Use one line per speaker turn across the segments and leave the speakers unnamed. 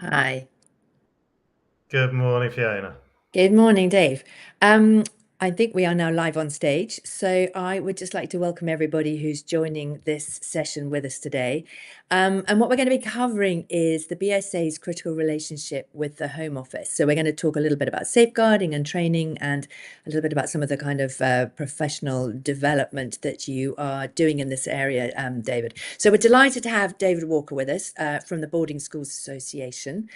Hi.
Good morning, Fiona.
Good morning, Dave. I think we are now live on stage, so I would just like to welcome everybody who's joining this session with us today. And what we're going to be covering is the BSA's critical relationship with the Home Office. So we're going to talk a little bit about safeguarding and training and a little bit about some of the kind of professional development that you are doing in this area, David. So we're delighted to have David Walker with us from the Boarding Schools Association.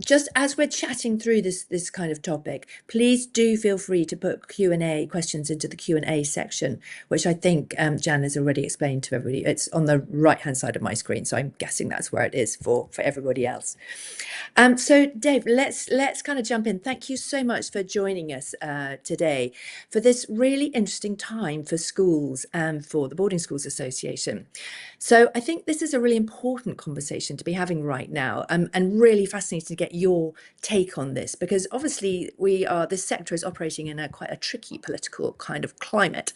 Just as we're chatting through this kind of topic, please do feel free to put Q&A questions into the Q&A section, which I think Jan has already explained to everybody. It's on the right-hand side of my screen, so I'm guessing that's where it is for everybody else. So Dave, let's kind of jump in. Thank you so much for joining us today for this really interesting time for schools and for the Boarding Schools Association. So I think this is a really important conversation to be having right now, and really fascinating to get your take on this, because obviously this sector is operating in quite a tricky political kind of climate.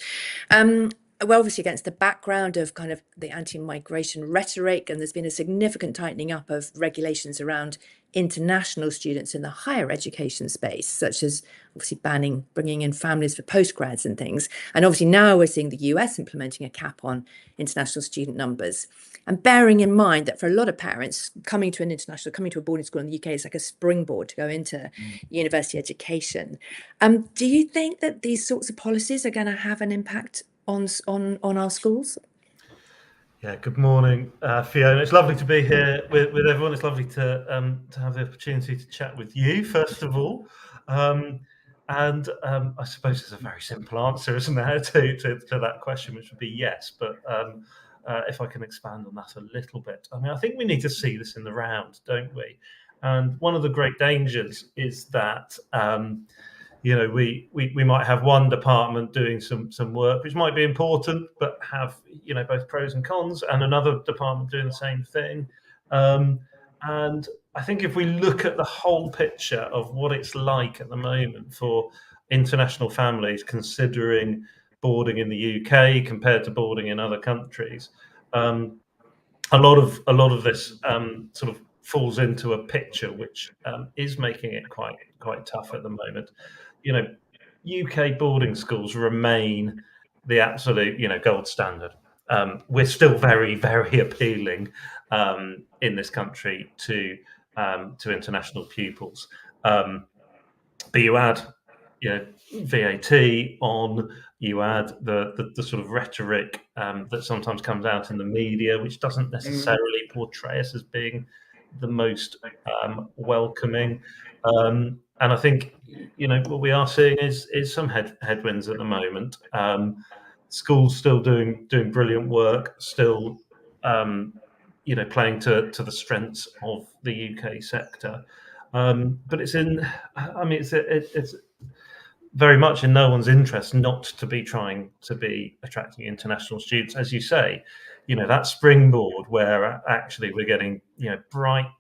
We're obviously against the background of kind of the anti-migration rhetoric, and there's been a significant tightening up of regulations around international students in the higher education space, such as obviously bringing in families for postgrads and things. And obviously now we're seeing the US implementing a cap on international student numbers. And bearing in mind that for a lot of parents, coming to a boarding school in the UK is like a springboard to go into university education. Do you think that these sorts of policies are going to have an impact on our schools?
Yeah, good morning, Fiona. It's lovely to be here with everyone. It's lovely to have the opportunity to chat with you, first of all. I suppose there's a very simple answer, isn't there, to that question, which would be yes. But if I can expand on that a little bit, I mean, I think we need to see this in the round, don't we? And one of the great dangers is that we might have one department doing some work which might be important, but have both pros and cons, and another department doing the same thing. And I think if we look at the whole picture of what it's like at the moment for international families considering boarding in the UK compared to boarding in other countries, a lot of this sort of falls into a picture which is making it quite tough at the moment. UK boarding schools remain the absolute gold standard. We're still very, very appealing in this country to international pupils. But you add VAT on, you add the sort of rhetoric that sometimes comes out in the media, which doesn't necessarily portray us as being the most welcoming. And I think what we are seeing is some headwinds at the moment. Schools still doing brilliant work, still playing to the strengths of the UK sector. But it's very much in no one's interest not to be trying to be attracting international students, as you say. That springboard where actually we're getting bright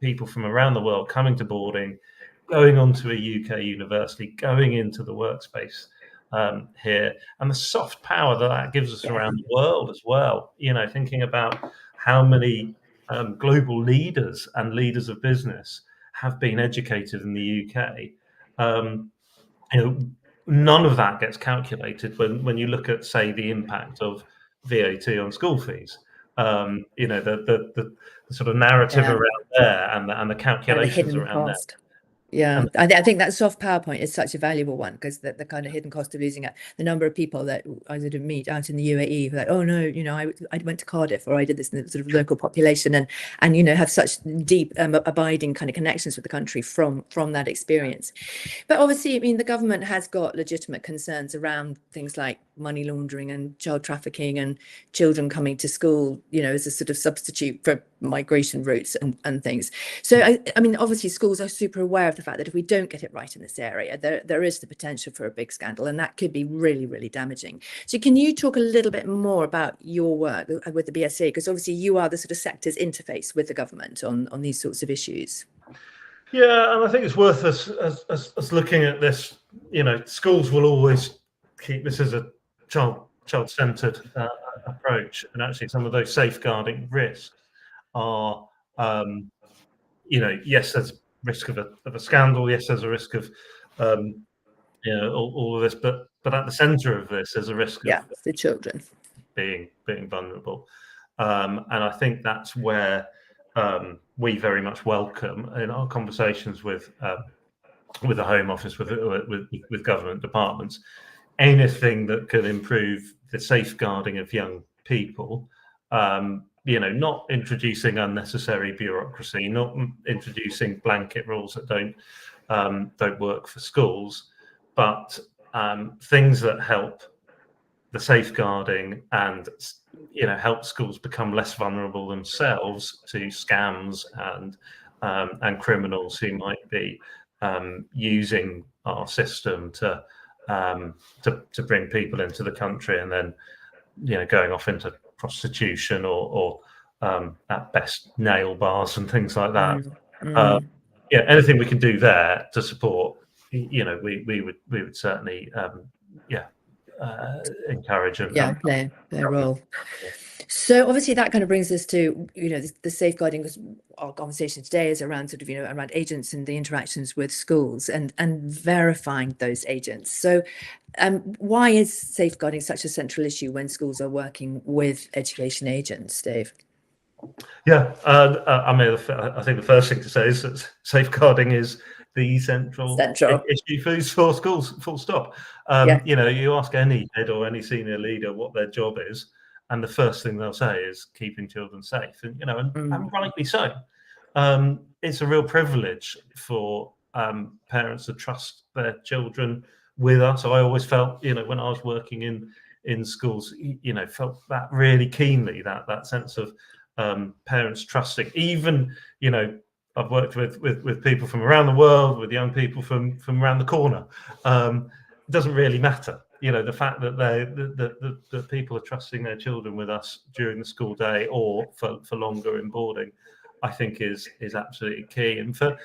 people from around the world coming to boarding, going on to a UK university, going into the workspace here, and the soft power that gives us around the world as well. Thinking about how many global leaders and leaders of business have been educated in the UK. None of that gets calculated when you look at, say, the impact of VAT on school fees. The sort of narrative around there and the calculations
hidden
around there.
cost. Yeah, I think that soft power point is such a valuable one, because the kind of hidden cost of losing it, the number of people that I sort of meet out in the UAE who are like, oh no, I went to Cardiff, or I did this in the sort of local population, and have such deep abiding kind of connections with the country from that experience. But obviously, I mean, the government has got legitimate concerns around things like money laundering and child trafficking and children coming to school, as a sort of substitute for migration routes and things. So, I mean, obviously, schools are super aware of the fact that if we don't get it right in this area, there is the potential for a big scandal, and that could be really, really damaging. So can you talk a little bit more about your work with the BSA? Because obviously you are the sort of sector's interface with the government on these sorts of issues.
Yeah, and I think it's worth us looking at this. Schools will always keep this as a child-centered approach, and actually some of those safeguarding risks are yes, there's a risk of a scandal. Yes, there's a risk of all of this, but at the centre of this, there's a risk of
the children
being vulnerable, and I think that's where we very much welcome in our conversations with the Home Office, with government departments, anything that can improve the safeguarding of young people. Not introducing unnecessary bureaucracy, not introducing blanket rules that don't work for schools, but things that help the safeguarding and help schools become less vulnerable themselves to scams and criminals who might be using our system to bring people into the country and then going off into prostitution or at best nail bars and things like that. Anything we can do there to support, we would certainly encourage and
play their role. So obviously that kind of brings us to the safeguarding, because our conversation today is around sort of around agents and the interactions with schools and verifying those agents. So why is safeguarding such a central issue when schools are working with education agents, Dave?
I think the first thing to say is that safeguarding is the central issue for schools, full stop. You ask any head or any senior leader what their job is, and the first thing they'll say is keeping children safe, and rightly so. It's a real privilege for parents to trust their children with us. I always felt, when I was working in schools, felt that really keenly, that sense of parents trusting. Even, I've worked with people from around the world, with young people from around the corner. It doesn't really matter. The fact that the people are trusting their children with us during the school day or for longer in boarding, I think is absolutely key. And for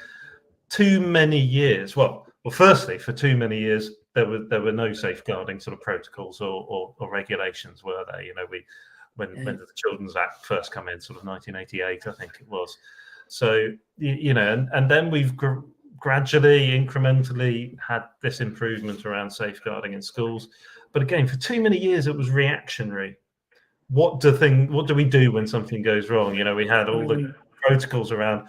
too many years, firstly, for too many years, there were no safeguarding sort of protocols or regulations, were there? When did the Children's Act first come in? Sort of 1988, I think it was. So and then we've gradually, incrementally had this improvement around safeguarding in schools. But again, for too many years, it was reactionary. What do we do when something goes wrong? We had all the protocols around,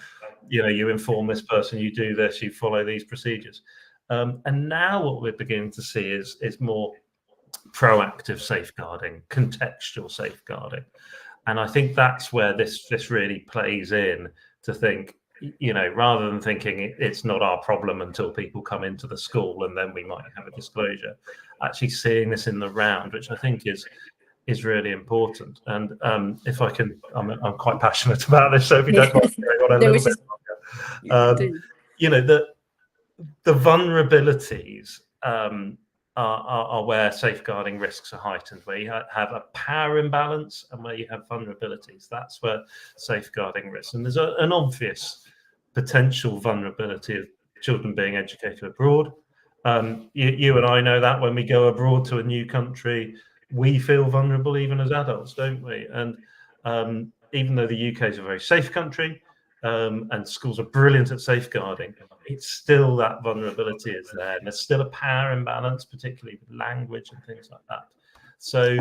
you inform this person, you do this, you follow these procedures. And now what we're beginning to see is more proactive safeguarding, contextual safeguarding. And I think that's where this really plays in, to think, rather than thinking it's not our problem until people come into the school and then we might have a disclosure, actually seeing this in the round, which I think is really important. And if I can, I'm quite passionate about this, so if you don't mind going on a little bit longer. The vulnerabilities are where safeguarding risks are heightened, where you have a power imbalance and where you have vulnerabilities. That's where safeguarding risks. And there's an obvious potential vulnerability of children being educated abroad. You and I know that when we go abroad to a new country, we feel vulnerable even as adults, don't we? And even though the UK is a very safe country, and schools are brilliant at safeguarding, it's still that vulnerability is there, and there's still a power imbalance, particularly with language and things like that. So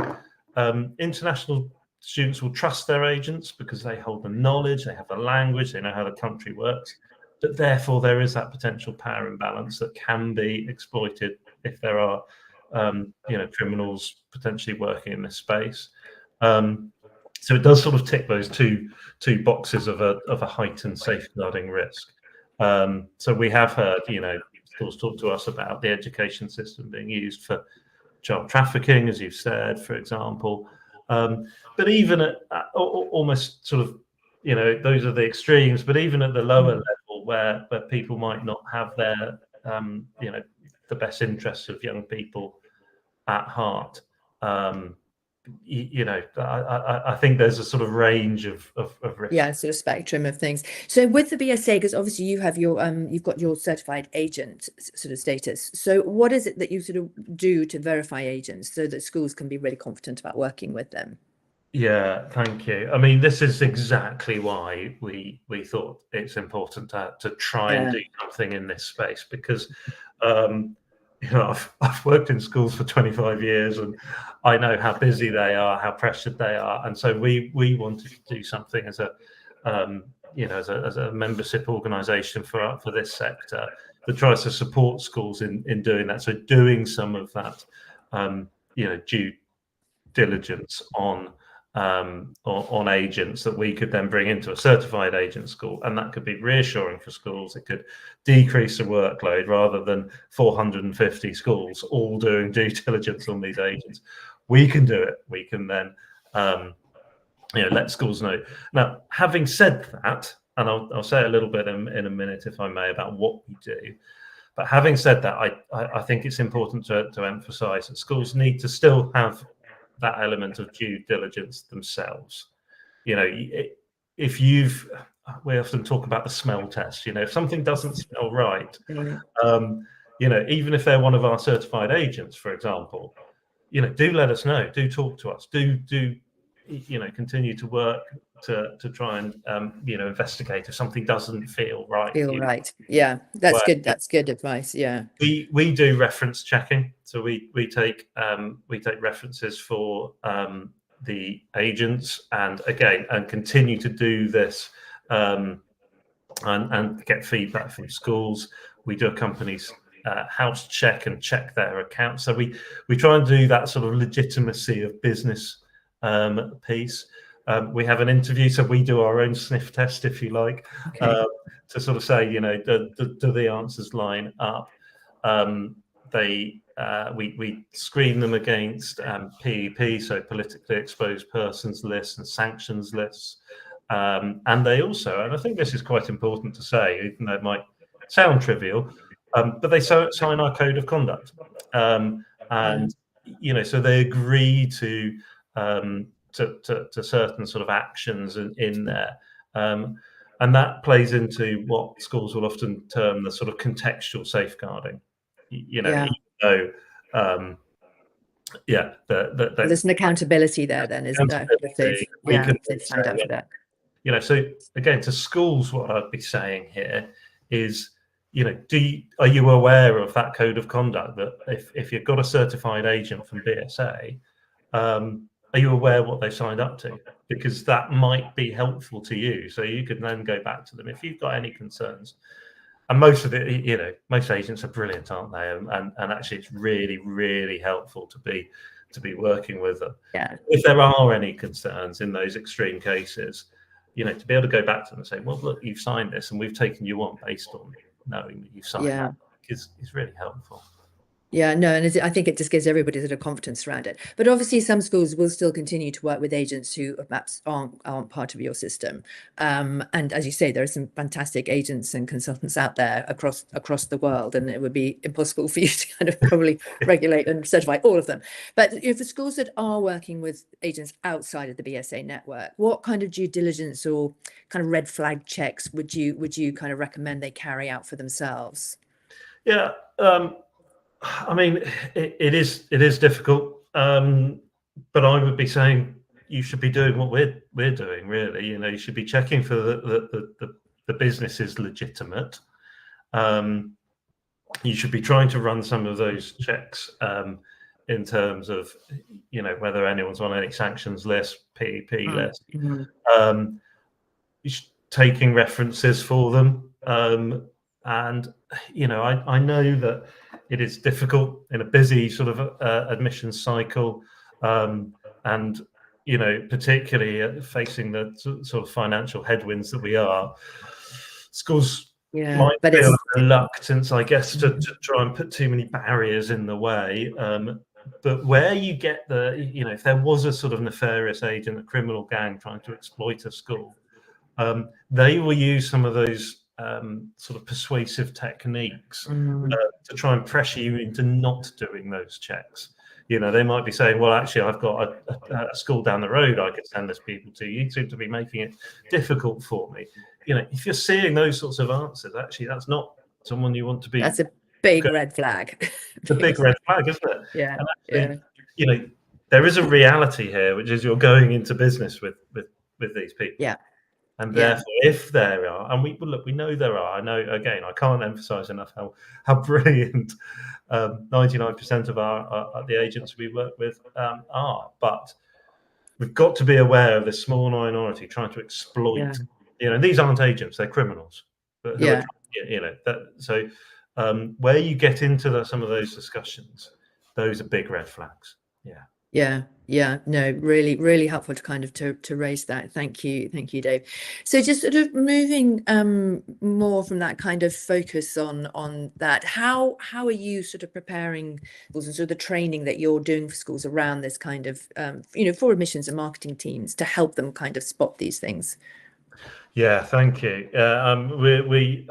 international students will trust their agents because they hold the knowledge, they have the language, they know how the country works, but therefore there is that potential power imbalance that can be exploited if there are criminals potentially working in this space. So it does sort of tick those two boxes of a heightened safeguarding risk. So we have heard, schools talk to us about the education system being used for child trafficking, as you've said, for example. But even at almost sort of, those are the extremes. But even at the lower level, where people might not have their, the best interests of young people at heart. I think there's a sort of range of risks.
Yeah, sort of spectrum of things. So with the BSA, because obviously you have your you've got your certified agent sort of status. So what is it that you sort of do to verify agents so that schools can be really confident about working with them?
Yeah, thank you. I mean, this is exactly why we thought it's important to try and
Yeah,
do something in this space because, um, I've worked in schools for 25 years and I know how busy they are, how pressured they are, and so we wanted to do something as a, as a membership organisation for this sector that tries to support schools in doing that. So doing some of that, due diligence on agents that we could then bring into a certified agent school, and that could be reassuring for schools. It could decrease the workload rather than 450 schools all doing due diligence on these agents. We can do it. We can then let schools know. Now, having said that, and I'll say a little bit in a minute, if I may, about what we do. But having said that, I think it's important to emphasise that schools need to still have that element of due diligence themselves. You know, if we often talk about the smell test. If something doesn't smell right,
right.
even if they're one of our certified agents, for example, do let us know. Do talk to us. Do continue to work to try and investigate if something doesn't feel right for
Feel
you.
right. Yeah, that's
Well,
good. That's good advice. Yeah.
we do reference checking, so we take references for the agents, and again, and continue to do this, um, and get feedback from schools. We do a company's house check and check their accounts. So we try and do that sort of legitimacy of business piece. We have an interview, so we do our own sniff test, if you like,
Okay.
uh, to sort of say, do the answers line up? We screen them against PEP, so politically exposed persons lists and sanctions lists. And they also, and I think this is quite important to say, even though it might sound trivial, but they sign our code of conduct.
Yeah.
And so they agree to certain sort of actions in there. And that plays into what schools will often term the sort of contextual safeguarding.
Yeah.
Even though, yeah,
Well,
the
there's an accountability there then, isn't there? If they've,
accountability, we
yeah,
can
if they've signed up
say,
for that.
so again, to schools, what I'd be saying here is, are you aware of that code of conduct, that if you've got a certified agent from BSA, are you aware what they signed up to? Because that might be helpful to you. So you can then go back to them if you've got any concerns. And most of it, most agents are brilliant, aren't they? And actually, it's really, really helpful to be working with them.
Yeah.
If there are any concerns in those extreme cases, to be able to go back to them and say, well, look, you've signed this and we've taken you on based on knowing that you've signed
Yeah.
that, is really helpful.
Yeah, no, and I think it just gives everybody sort of confidence around it. But obviously, some schools will still continue to work with agents who perhaps aren't part of your system. And as you say, there are some fantastic agents and consultants out there across the world, and it would be impossible for you to kind of probably regulate and certify all of them. But if the schools that are working with agents outside of the BSA network, what kind of due diligence or kind of red flag checks would you kind of recommend they carry out for themselves?
Yeah. I mean, it is difficult, but I would be saying you should be doing what we're doing. Really, you should be checking for the business is legitimate. You should be trying to run some of those checks in terms of whether anyone's on any sanctions list, PEP list, um, taking references for them. And I know that it is difficult in a busy sort of admissions cycle, and particularly facing the sort of financial headwinds that we are. Schools
Yeah,
might
but
feel
it's
a reluctance, I guess, to try and put too many barriers in the way. But where you get if there was a sort of nefarious agent, a criminal gang trying to exploit a school, they will use some of those sort of persuasive techniques to try and pressure you into not doing those checks. They might be saying, well, actually, I've got a school down the road I could send this people to. You seem to be making it difficult for me. If you're seeing those sorts of answers, actually, that's not someone you want to be.
that's a big red flag.
The big red flag, isn't it?
Yeah,
And
yeah,
actually, you know, there is a reality here, which is you're going into business with these people.
Yeah.
And
Yeah.
therefore, if there are, and we know there are. I know, again, I can't emphasize enough how brilliant 99% of the agents we work with are. But we've got to be aware of this small minority trying to exploit.
Yeah.
These aren't agents; they're criminals. But who are, so where you get into some of those discussions, those are big red flags. Yeah.
Yeah. No, really, really helpful to kind of to raise that. Thank you, Dave. So just sort of moving more from that kind of focus on that, how are you sort of preparing schools and sort of the training that you're doing for schools around this kind of for admissions and marketing teams to help them kind of spot these things?
Yeah, thank you. We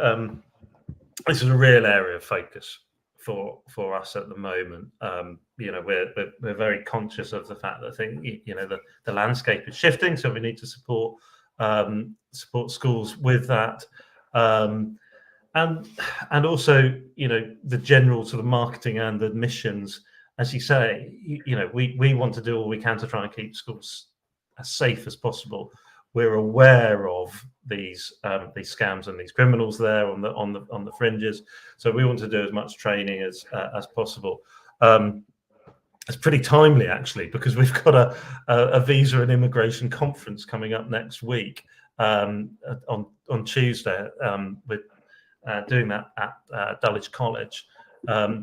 this is a real area of focus for us at the moment. We're very conscious of the fact that the landscape is shifting, so we need to support schools with that, and also the general sort of marketing and admissions. As you say, we want to do all we can to try and keep schools as safe as possible. We're aware of these scams and these criminals there on the fringes, so we want to do as much training as possible. It's pretty timely, actually, because we've got a visa and immigration conference coming up next week on Tuesday. We're doing that at Dulwich College,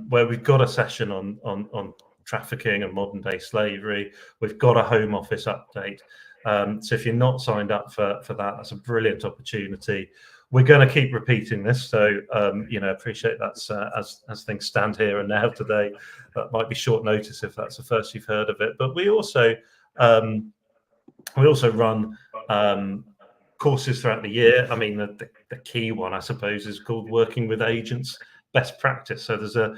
where we've got a session on trafficking and modern day slavery. We've got a Home Office update. So if you're not signed up for that, that's a brilliant opportunity. We're going to keep repeating this, so appreciate that's as things stand here and now today. That might be short notice if that's the first you've heard of it. But we also run courses throughout the year. I mean, the key one, I suppose, is called Working with Agents Best Practice. So there's a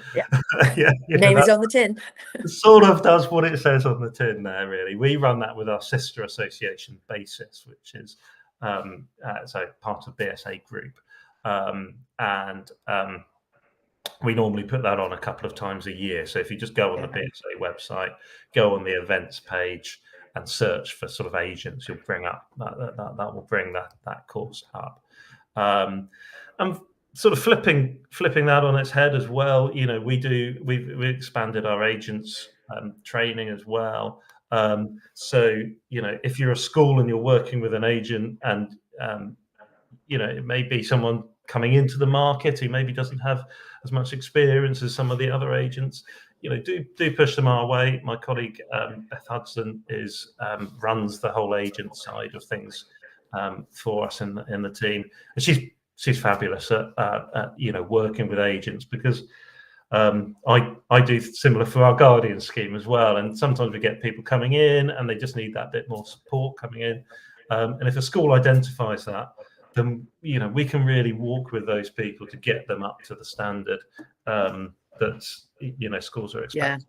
name is on the tin.
Sort of does what it says on the tin there, really. We run that with our sister association, Basis, which is so part of BSA Group, and we normally put that on a couple of times a year. So if you just go on the BSA website, go on the events page, and search for sort of agents, you'll bring up that will bring that course up. And sort of flipping that on its head as well, we've expanded our agents training as well. So if you're a school and you're working with an agent, and it may be someone coming into the market who maybe doesn't have as much experience as some of the other agents, do push them our way. My colleague Beth Hudson runs the whole agent side of things for us in the team, and she's fabulous at working with agents, because I do similar for our Guardian scheme as well, and sometimes we get people coming in and they just need that bit more support coming in, and if a school identifies that, then we can really walk with those people to get them up to the standard that schools are expecting.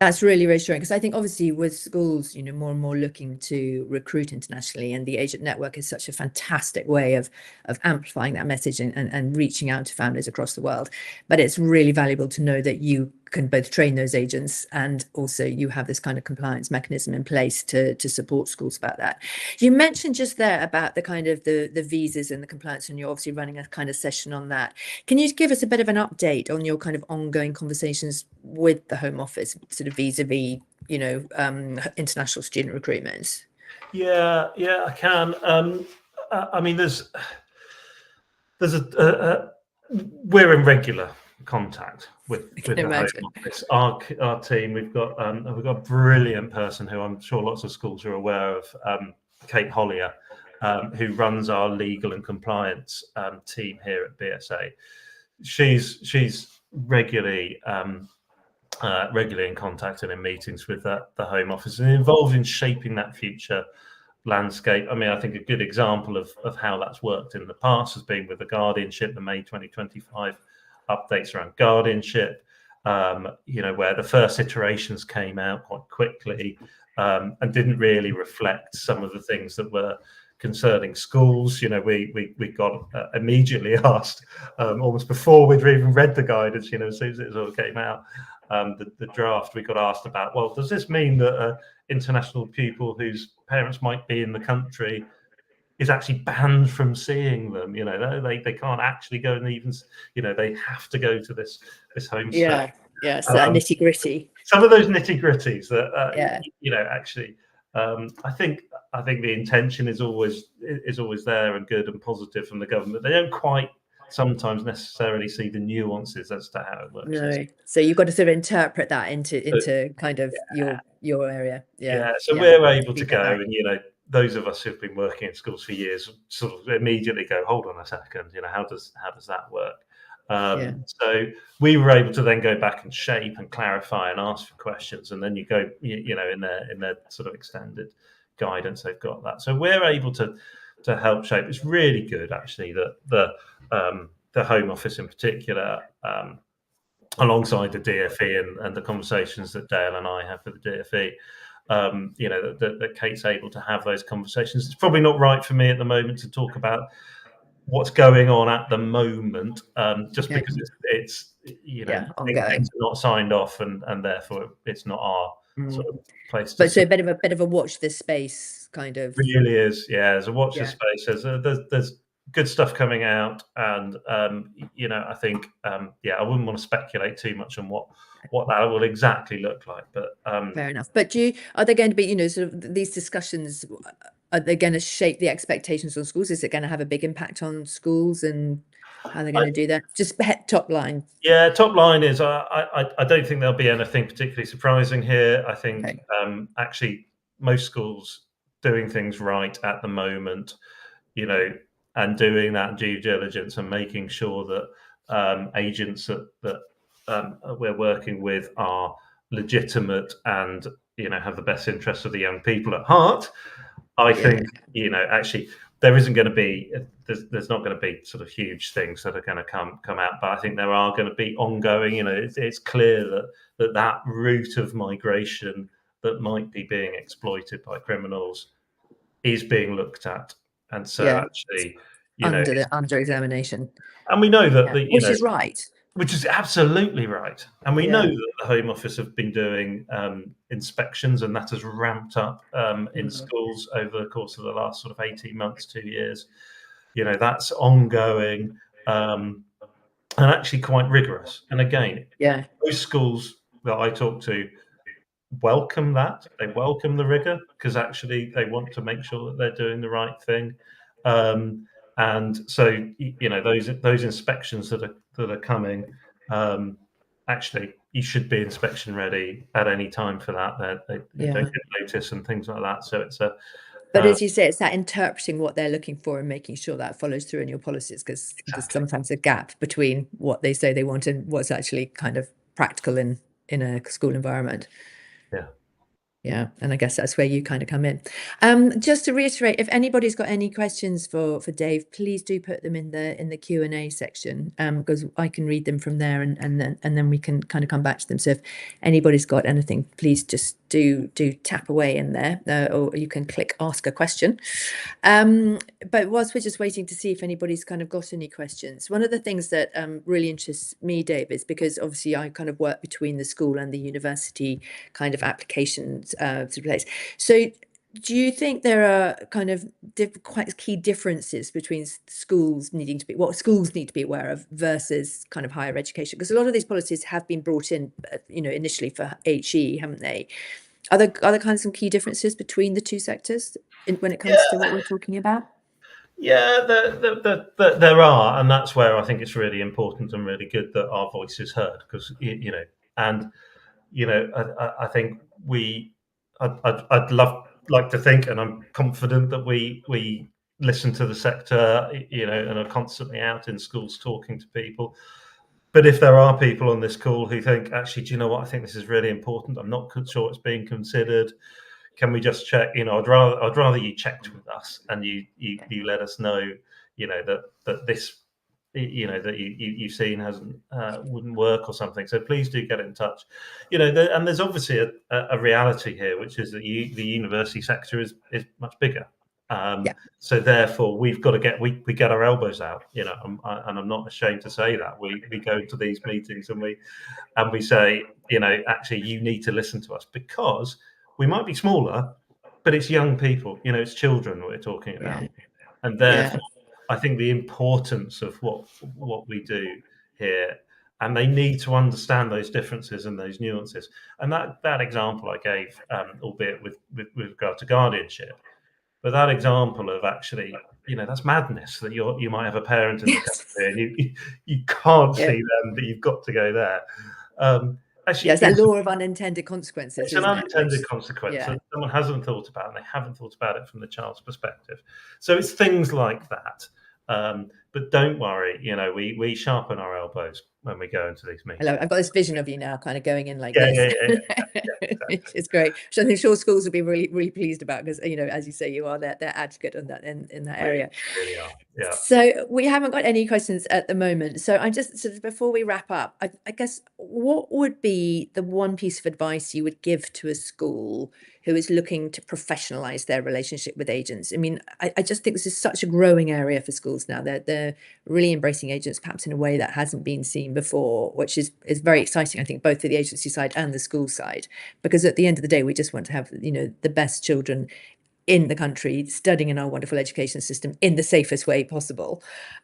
That's really reassuring, because I think obviously with schools, more and more looking to recruit internationally, and the agent network is such a fantastic way of amplifying that message and reaching out to families across the world. But it's really valuable to know that you can both train those agents, and also you have this kind of compliance mechanism in place to support schools about that. You mentioned just there about the kind of the visas and the compliance, and you're obviously running a kind of session on that. Can you give us a bit of an update on your kind of ongoing conversations with the Home Office, sort of vis-a-vis international student recruitment?
Yeah, I can. I mean, we're in regular contact with the Home Office. Our team, we've got a brilliant person who I'm sure lots of schools are aware of, Kate Hollier, who runs our legal and compliance team here at BSA. She's regularly in contact and in meetings with the Home Office, and involved in shaping that future landscape. I mean, I think a good example of how that's worked in the past has been with the guardianship, the May 2025 updates around guardianship, where the first iterations came out quite quickly, and didn't really reflect some of the things that were concerning schools. We got immediately asked, almost before we'd even read the guidance, as soon as it all came out, the draft, we got asked about, well, does this mean that international pupil whose parents might be in the country is actually banned from seeing them? They can't actually go, and even, they have to go to this home stay.
Yeah, so that nitty gritty.
Some of those nitty gritties that actually, I think the intention is always there and good and positive from the government. They don't quite sometimes necessarily see the nuances as to how it works.
No, so you've got to sort of interpret that into kind of your area.
So we're able to go, and those of us who've been working in schools for years sort of immediately go, hold on a second, how does that work? So we were able to then go back and shape and clarify and ask for questions, and then you go, in their sort of extended guidance, they've got that. So we're able to help shape. It's really good, actually, that the Home Office in particular, alongside the DfE and the conversations that Dale and I have with the DfE, that Kate's able to have those conversations. It's probably not right for me at the moment to talk about what's going on at the moment, just because it's
ongoing.
things are not signed off, and therefore it's not our sort of place to.
But so a bit of a watch this space kind of.
Really is, there's a watch this space. There's good stuff coming out, and I think I wouldn't want to speculate too much on what that will exactly look like, but
fair enough. But are there going to be sort of these discussions, are they going to shape the expectations on schools? Is it going to have a big impact on schools, and how they're going to do that? Just top line.
Top line is I don't think there'll be anything particularly surprising here. I think actually most schools doing things right at the moment, and doing that due diligence and making sure that agents that we're working with are legitimate and have the best interests of the young people at heart. I think actually there isn't going to be there's not going to be sort of huge things that are going to come out, but I think there are going to be ongoing. It's clear that route of migration that might be being exploited by criminals is being looked at, and so actually
under examination,
and we know that
which is right.
Which is absolutely right. And we know that the Home Office have been doing inspections, and that has ramped up in schools over the course of the last sort of 18 months, 2 years. That's ongoing, and actually quite rigorous. And again, most schools that I talk to welcome that. They welcome the rigor, because actually they want to make sure that they're doing the right thing. And so, those inspections that are coming, actually, you should be inspection ready at any time for that. They don't get notice and things like that. So it's a.
But as you say, it's that interpreting what they're looking for and making sure that follows through in your policies, because there's sometimes a gap between what they say they want and what's actually kind of practical in a school environment. Yeah, and I guess that's where you kind of come in. Just to reiterate, if anybody's got any questions for Dave, please do put them in the Q&A section, because I can read them from there, and then we can kind of come back to them. So if anybody's got anything, please just do tap away in there, or you can click ask a question. But whilst we're just waiting to see if anybody's kind of got any questions, one of the things that really interests me, Dave, is because obviously I kind of work between the school and the university kind of applications to place. So do you think there are kind of quite key differences between schools needing to be, what schools need to be aware of versus kind of higher education? Because a lot of these policies have been brought in, initially for HE, haven't they? Are there kind of some key differences between the two sectors when it comes to what we're talking about?
Yeah, there are, and that's where I think it's really important and really good that our voice is heard, because I think I'd like to think, and I'm confident that we listen to the sector, and are constantly out in schools talking to people. But if there are people on this call who think, actually, do you know what? I think this is really important. I'm not sure it's being considered. Can we just check? I'd rather you checked with us and you let us know, that this, that you've seen wouldn't work or something. So please do get in touch. And there's obviously a reality here, which is that the university sector is much bigger.
Yeah.
So therefore, we've got to we get our elbows out, and I'm not ashamed to say that we go to these meetings and we say, actually, you need to listen to us, because we might be smaller, but it's young people, it's children we're talking about,
Yeah.
and
Yeah.
therefore, I think the importance of what we do here, and they need to understand those differences and those nuances. And that example I gave, albeit with regard to guardianship, but that example of actually, that's madness that you might have a parent in the
Yes.
country and you can't
Yeah.
see them, but you've got to go there.
Yeah,
Actually,
it's that law of unintended consequences,
it's an
isn't it?
unintended
Which,
consequence
yeah.
that someone hasn't thought about, and they haven't thought about it from the child's perspective. So it's things like that. But don't worry, we sharpen our elbows when we go into these meetings.
I've got this vision of you now, kind of going in like
Yeah,
this.
yeah, yeah, yeah,
Which
exactly.
is great. Which I'm sure schools will be really, really pleased about, because as you say, you are their advocate on that in that
We
area.
really are. Yeah.
So we haven't got any questions at the moment. So I just sort of, before we wrap up, I guess, what would be the one piece of advice you would give to a school who is looking to professionalize their relationship with agents? I mean, I just think this is such a growing area for schools now. They're really embracing agents, perhaps in a way that hasn't been seen before, which is very exciting, I think, both for the agency side and the school side, because at the end of the day, we just want to have, the best children in the country studying in our wonderful education system in the safest way possible.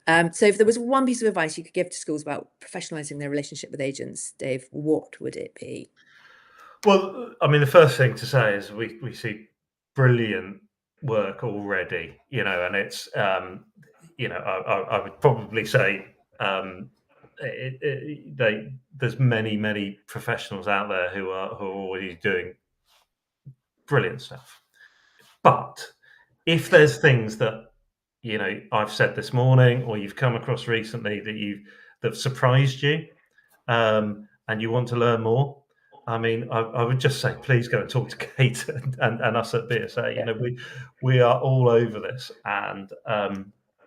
So if there was one piece of advice you could give to schools about professionalizing their relationship with agents, Dave, what would it be?
Well, I mean, the first thing to say is we see brilliant work already, and it's, I would probably say, there's many professionals out there who are already doing brilliant stuff. But if there's things that, I've said this morning, or you've come across recently that surprised you, and you want to learn more, I mean, I would just say, please go and talk to Kate and us at BSA.
Yeah.
We are all over this, and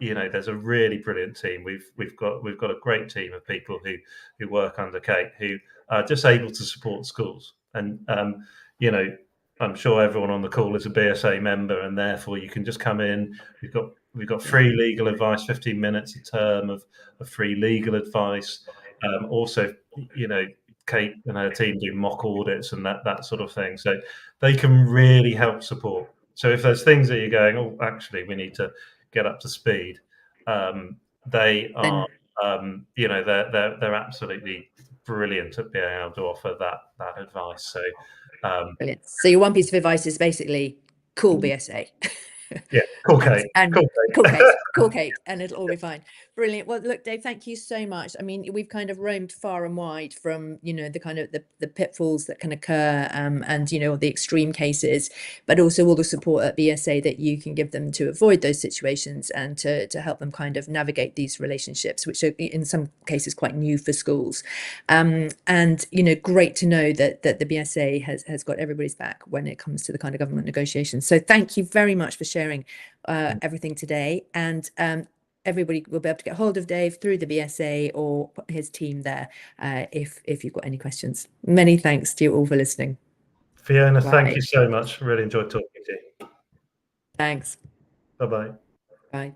there's a really brilliant team. We've got a great team of people who work under Kate, who are just able to support schools. And you know, I'm sure everyone on the call is a BSA member, and therefore you can just come in. We've got
Yeah.
free legal advice, 15 minutes a term of free legal advice. Also, Kate and her team do mock audits and that sort of thing, so they can really help support. So if there's things that you're going, oh, actually, we need to get up to speed, they are,
Then
they're absolutely brilliant at being able to offer that advice. So,
brilliant. So your one piece of advice is basically call BSA.
yeah, cool,
and
Kate,
and
cool, Kate.
call Kate, and it'll all be fine. Brilliant. Well, look, Dave, thank you so much. I mean, we've kind of roamed far and wide from, the kind of the pitfalls that can occur, and the extreme cases, but also all the support at BSA that you can give them to avoid those situations and to help them kind of navigate these relationships, which are in some cases quite new for schools. And great to know that the BSA has got everybody's back when it comes to the kind of government negotiations. So thank you very much for sharing everything today. And everybody will be able to get hold of Dave through the BSA or his team there, if you've got any questions. Many thanks to you all for listening.
Fiona, thank
Bye.
you so much. Really enjoyed talking to you.
Thanks.
Bye bye.
Bye.